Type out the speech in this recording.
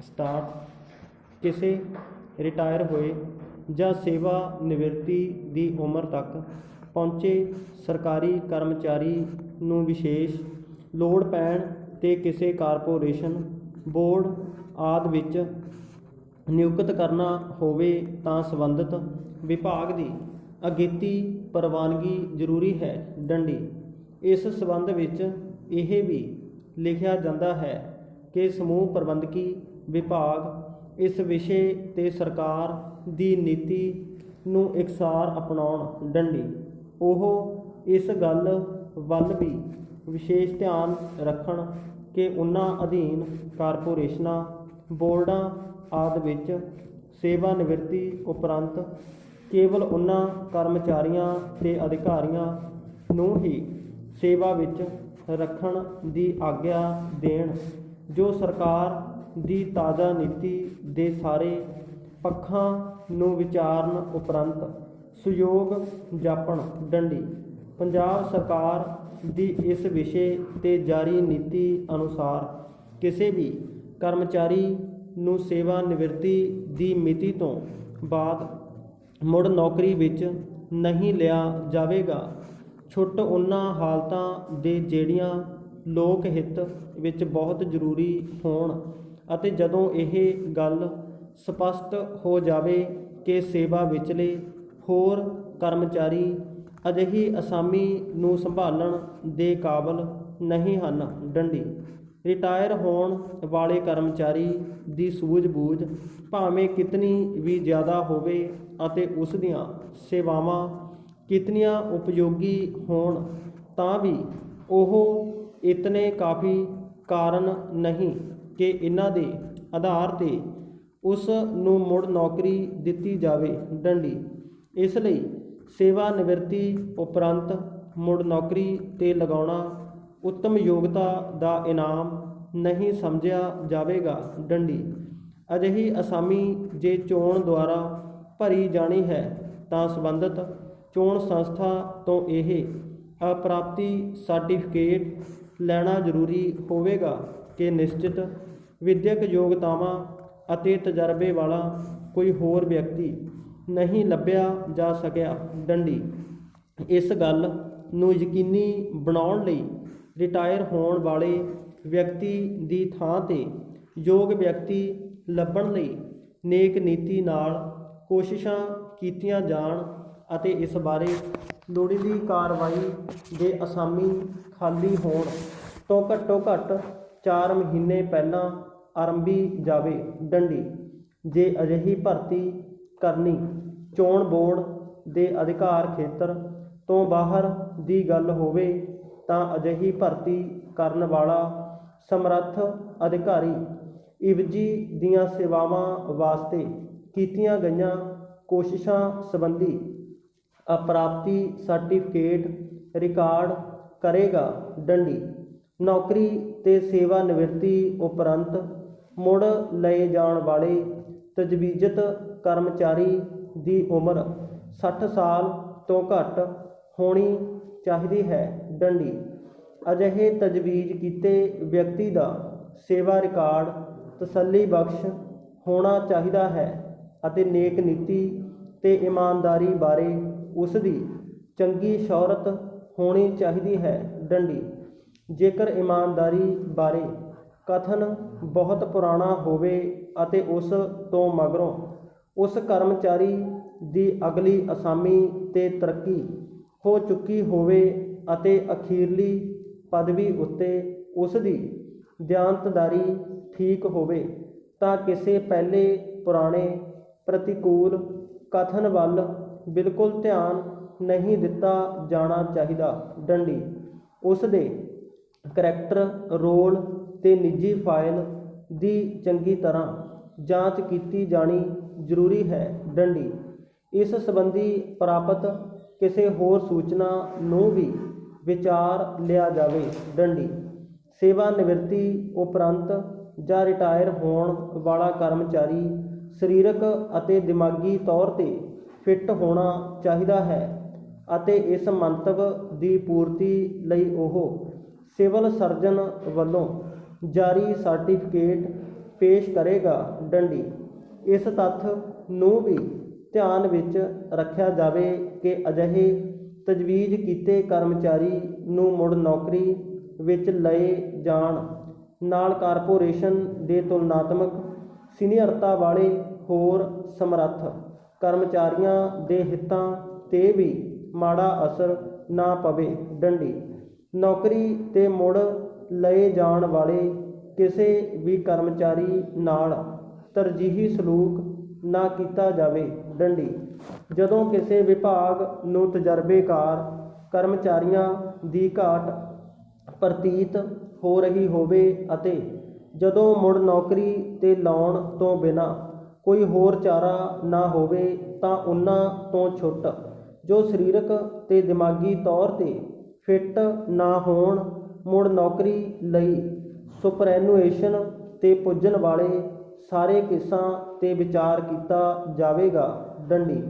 Start ਕਿਸੇ retire ਹੋਏ ਜਾਂ ਸੇਵਾ ਨਿਵਰਤੀ ਦੀ ਉਮਰ ਤੱਕ ਪਹੁੰਚੇ ਸਰਕਾਰੀ ਕਰਮਚਾਰੀ ਨੂੰ ਵਿਸ਼ੇਸ਼ ਲੋੜ ਪੈਣ 'ਤੇ ਕਿਸੇ ਕਾਰਪੋਰੇਸ਼ਨ ਬੋਰਡ ਆਦਿ ਵਿੱਚ ਨਿਯੁਕਤ ਕਰਨਾ ਹੋਵੇ ਤਾਂ ਸੰਬੰਧਿਤ ਵਿਭਾਗ ਦੀ ਅਗੇਤੀ ਪ੍ਰਵਾਨਗੀ ਜ਼ਰੂਰੀ ਹੈ। ਡੰਡੀ ਇਸ ਸੰਬੰਧ ਵਿੱਚ ਇਹ ਵੀ ਲਿਖਿਆ ਜਾਂਦਾ ਹੈ ਕਿ ਸਮੂਹ ਪ੍ਰਬੰਧਕੀ ਵਿਭਾਗ ਇਸ ਵਿਸ਼ੇ 'ਤੇ ਸਰਕਾਰ ਦੀ ਨੀਤੀ ਨੂੰ ਇਕਸਾਰ ਅਪਣਾਉਣ। ਡੰਡੀ ਉਹ ਇਸ ਗੱਲ ਵੱਲ ਵੀ ਵਿਸ਼ੇਸ਼ ਧਿਆਨ ਰੱਖਣ ਕਿ ਉਨ੍ਹਾਂ ਅਧੀਨ ਕਾਰਪੋਰੇਸ਼ਨਾਂ ਬੋਰਡਾਂ ਆਦਿ ਵਿੱਚ ਸੇਵਾ ਨਿਵਰਤੀ ਉਪਰੰਤ ਕੇਵਲ ਉਨ੍ਹਾਂ ਕਰਮਚਾਰੀਆਂ ਤੇ ਅਧਿਕਾਰੀਆਂ ਨੂੰ ਹੀ ਸੇਵਾ ਵਿੱਚ ਰੱਖਣ ਦੀ ਆਗਿਆ ਦੇਣ ਜੋ ਸਰਕਾਰ ਦੀ ਤਾਜ਼ਾ ਨੀਤੀ ਦੇ ਸਾਰੇ ਪੱਖਾਂ ਨੂੰ ਵਿਚਾਰਨ ਉਪਰੰਤ ਸੁਯੋਗ ਜਾਪਣ। ਡੰਡੀ ਪੰਜਾਬ ਸਰਕਾਰ ਦੀ ਇਸ ਵਿਸ਼ੇ 'ਤੇ ਜਾਰੀ ਨੀਤੀ ਅਨੁਸਾਰ ਕਿਸੇ ਵੀ ਕਰਮਚਾਰੀ ਨੂੰ ਸੇਵਾ ਨਿਵਰਤੀ ਦੀ ਮਿਤੀ ਤੋਂ ਬਾਅਦ ਮੁੜ ਨੌਕਰੀ ਵਿੱਚ ਨਹੀਂ ਲਿਆ ਜਾਵੇਗਾ। ਛੁੱਟ ਉਹਨਾਂ ਹਾਲਤਾਂ ਦੇ ਜਿਹੜੀਆਂ ਲੋਕ ਹਿੱਤ ਵਿੱਚ ਬਹੁਤ ਜ਼ਰੂਰੀ ਹੋਣ ਅਤੇ ਜਦੋਂ ਇਹ ਗੱਲ ਸਪਸ਼ਟ ਹੋ ਜਾਵੇ ਕਿ ਸੇਵਾ ਵਿਚਲੇ ਹੋਰ ਕਰਮਚਾਰੀ ਅਜਿਹੀ ਅਸਾਮੀ ਨੂੰ ਸੰਭਾਲਣ ਦੇ ਕਾਬਲ ਨਹੀਂ ਹਨ। ਡੰਡੀ ਰਿਟਾਇਰ ਹੋਣ ਵਾਲੇ ਕਰਮਚਾਰੀ ਦੀ ਸੂਝ-ਬੂਝ ਭਾਵੇਂ ਕਿਤਨੀ ਵੀ ਜ਼ਿਆਦਾ ਹੋਵੇ ਅਤੇ ਉਸ ਦੀਆਂ ਸੇਵਾਵਾਂ ਕਿਤਨੀਆਂ ਉਪਯੋਗੀ ਹੋਣ ਤਾਂ ਵੀ ਉਹ ਇਤਨੇ ਕਾਫੀ ਕਾਰਨ ਨਹੀਂ ਕਿ ਇਹਨਾਂ ਦੇ ਆਧਾਰ 'ਤੇ ਉਸ ਨੂੰ ਮੁੜ ਨੌਕਰੀ ਦਿੱਤੀ ਜਾਵੇ। ਡੰਡੀ ਇਸ ਲਈ ਸੇਵਾ ਨਿਵਰਤੀ ਉਪਰੰਤ ਮੁੜ ਨੌਕਰੀ 'ਤੇ ਲਗਾਉਣਾ ਉੱਤਮ ਯੋਗਤਾ ਦਾ ਇਨਾਮ ਨਹੀਂ ਸਮਝਿਆ ਜਾਵੇਗਾ। ਡੰਡੀ ਅਜਿਹੀ ਅਸਾਮੀ ਜੇ ਚੋਣ ਦੁਆਰਾ ਭਰੀ ਜਾਣੀ ਹੈ ਤਾਂ ਸੰਬੰਧਿਤ ਚੋਣ ਸੰਸਥਾ ਤੋਂ ਇਹ ਅਪ੍ਰਾਪਤੀ ਸਰਟੀਫਿਕੇਟ ਲੈਣਾ ਜ਼ਰੂਰੀ ਹੋਵੇਗਾ ਕਿ ਨਿਸ਼ਚਿਤ ਵਿਦਿਅਕ ਯੋਗਤਾਵਾਂ ਅਤੇ ਤਜਰਬੇ ਵਾਲਾ ਕੋਈ ਹੋਰ ਵਿਅਕਤੀ ਨਹੀਂ ਲੱਭਿਆ ਜਾ ਸਕਿਆ। ਡੰਡੀ ਇਸ ਗੱਲ ਨੂੰ ਯਕੀਨੀ ਬਣਾਉਣ ਲਈ ਰਿਟਾਇਰ ਹੋਣ ਵਾਲੇ ਵਿਅਕਤੀ ਦੀ ਥਾਂ 'ਤੇ ਯੋਗ ਵਿਅਕਤੀ ਲੱਭਣ ਲਈ ਨੇਕ ਨੀਤੀ ਨਾਲ ਕੋਸ਼ਿਸ਼ਾਂ ਕੀਤੀਆਂ ਜਾਣ ਅਤੇ ਇਸ ਬਾਰੇ ਲੋੜੀਂਦੀ ਕਾਰਵਾਈ ਦੇ ਅਸਾਮੀ ਖਾਲੀ ਹੋਣ ਤੋਂ ਘੱਟੋ ਘੱਟ 4 ਮਹੀਨੇ ਪਹਿਲਾਂ ਆਰੰਭੀ ਜਾਵੇ। ਡੰਡੀ ਜੇ ਅਜਿਹੀ ਭਰਤੀ ਕਰਨੀ ਚੋਣ ਬੋਰਡ ਦੇ ਅਧਿਕਾਰ ਖੇਤਰ ਤੋਂ ਬਾਹਰ ਦੀ ਗੱਲ ਹੋਵੇ ਤਾਂ ਅਜਿਹੀ ਭਰਤੀ ਕਰਨ ਵਾਲਾ ਸਮਰੱਥ ਅਧਿਕਾਰੀ ਇਵਜੀ ਦੀਆਂ ਸੇਵਾਵਾਂ ਵਾਸਤੇ ਕੀਤੀਆਂ ਗਈਆਂ ਕੋਸ਼ਿਸ਼ਾਂ ਸੰਬੰਧੀ ਅਪ੍ਰਾਪਤੀ ਸਰਟੀਫਿਕੇਟ ਰਿਕਾਰਡ ਕਰੇਗਾ। ਡੰਡੀ ਨੌਕਰੀ ਤੇ ਸੇਵਾ ਨਿਵਰਤੀ ਉਪਰੰਤ ਮੁੜ ਲਏ ਜਾਣ ਵਾਲੇ ਤਜਵੀਜ਼ਤ ਕਰਮਚਾਰੀ ਦੀ ਉਮਰ 60 ਸਾਲ ਤੋਂ ਘੱਟ ਹੋਣੀ ਚਾਹੀਦੀ ਹੈ। ਡੰਡੀ ਅਜਿਹੇ ਤਜਵੀਜ਼ ਕੀਤੇ ਵਿਅਕਤੀ ਦਾ ਸੇਵਾ ਰਿਕਾਰਡ ਤਸੱਲੀ ਬਖਸ਼ ਹੋਣਾ ਚਾਹੀਦਾ ਹੈ ਅਤੇ ਨੇਕ ਨੀਤੀ ਤੇ ਇਮਾਨਦਾਰੀ ਬਾਰੇ ਉਸ ਦੀ ਚੰਗੀ ਸ਼ੌਹਰਤ ਹੋਣੀ ਚਾਹੀਦੀ ਹੈ। ਡੰਡੀ ਜੇਕਰ ਇਮਾਨਦਾਰੀ ਬਾਰੇ ਕਥਨ ਬਹੁਤ ਪੁਰਾਣਾ ਹੋਵੇ ਅਤੇ ਉਸ ਤੋਂ ਮਗਰੋਂ ਉਸ ਕਰਮਚਾਰੀ ਦੀ ਅਗਲੀ ਅਸਾਮੀ ਤੇ ਤਰੱਕੀ ਹੋ ਚੁੱਕੀ ਹੋਵੇ ਅਤੇ ਅਖੀਰਲੀ ਪਦਵੀ ਉੱਤੇ ਉਸ ਦੀ ਦਿਆਨਤਦਾਰੀ ਠੀਕ ਹੋਵੇ ਤਾਂ ਕਿਸੇ ਪਹਿਲੇ ਪੁਰਾਣੇ ਪ੍ਰਤੀਕੂਲ ਕਥਨ ਵੱਲ ਬਿਲਕੁਲ ਧਿਆਨ ਨਹੀਂ ਦਿੱਤਾ ਜਾਣਾ ਚਾਹੀਦਾ। ਡੰਡੀ ਉਸ ਦੇ ਕਰੈਕਟਰ ਰੋਲ ਤੇ ਨਿੱਜੀ ਫਾਈਲ ਦੀ ਚੰਗੀ ਤਰ੍ਹਾਂ ਜਾਂਚ ਕੀਤੀ ਜਾਣੀ ਜ਼ਰੂਰੀ ਹੈ। ਡੰਡੀ ਇਸ ਸੰਬੰਧੀ ਪ੍ਰਾਪਤ ਕਿਸੇ ਹੋਰ ਸੂਚਨਾ ਨੂੰ ਵੀ ਵਿਚਾਰ ਲਿਆ ਜਾਵੇ। ਡੰਡੀ ਸੇਵਾ ਨਿਵਰਤੀ ਉਪਰੰਤ ਜਾਂ ਰਿਟਾਇਰ ਹੋਣ ਵਾਲਾ ਕਰਮਚਾਰੀ ਸਰੀਰਕ ਅਤੇ ਦਿਮਾਗੀ ਤੌਰ 'ਤੇ ਫਿੱਟ ਹੋਣਾ ਚਾਹੀਦਾ ਹੈ ਅਤੇ ਇਸ ਮੰਤਵ ਦੀ ਪੂਰਤੀ ਲਈ ਉਹ ਸਿਵਲ ਸਰਜਨ ਵੱਲੋਂ ਜਾਰੀ ਸਰਟੀਫਿਕੇਟ ਪੇਸ਼ ਕਰੇਗਾ। ਡੰਡੀ। ਇਸ ਤੱਥ ਨੂੰ ਵੀ ਧਿਆਨ ਵਿੱਚ ਰੱਖਿਆ ਜਾਵੇ ਕਿ ਅਜਿਹੇ ਤਜਵੀਜ਼ ਕੀਤੇ ਕਰਮਚਾਰੀ ਨੂੰ ਮੁੜ ਨੌਕਰੀ ਵਿੱਚ ਲਏ ਜਾਣ ਨਾਲ ਕਾਰਪੋਰੇਸ਼ਨ ਦੇ ਤੁਲਨਾਤਮਕ ਸੀਨੀਅਰਤਾ ਵਾਲੇ ਹੋਰ ਸਮਰੱਥ ਕਰਮਚਾਰੀਆਂ ਦੇ ਹਿੱਤਾਂ 'ਤੇ ਵੀ ਮਾੜਾ ਅਸਰ ਨਾ ਪਵੇ। ਡੰਡੀ। ਨੌਕਰੀ 'ਤੇ ਮੁੜ ਲਏ ਜਾਣ ਵਾਲੇ ਕਿਸੇ ਵੀ ਕਰਮਚਾਰੀ ਨਾਲ ਤਰਜੀਹੀ ਸਲੂਕ ਨਾ ਕੀਤਾ ਜਾਵੇ। ਡੰਡੀ। ਜਦੋਂ ਕਿਸੇ ਵਿਭਾਗ ਨੂੰ ਤਜਰਬੇਕਾਰ ਕਰਮਚਾਰੀਆਂ ਦੀ ਘਾਟ ਪ੍ਰਤੀਤ ਹੋ ਰਹੀ ਹੋਵੇ ਅਤੇ ਜਦੋਂ ਮੁੜ ਨੌਕਰੀ 'ਤੇ ਲਾਉਣ ਤੋਂ ਬਿਨਾਂ ਕੋਈ ਹੋਰ ਚਾਰਾ ਨਾ ਹੋਵੇ ਤਾਂ ਉਨ੍ਹਾਂ ਤੋਂ ਛੁੱਟ ਜੋ ਸਰੀਰਕ ਤੇ ਦਿਮਾਗੀ ਤੌਰ 'ਤੇ ਫਿੱਟ ਨਾ ਹੋਣ ਮੁੜ ਨੌਕਰੀ ਲਈ ਸੁਪਰਐਨੂਏਸ਼ਨ 'ਤੇ ਪੁੱਜਣ ਵਾਲੇ ਸਾਰੇ ਕੇਸਾਂ 'ਤੇ ਵਿਚਾਰ ਕੀਤਾ ਜਾਵੇਗਾ। ਡੰਡੀ।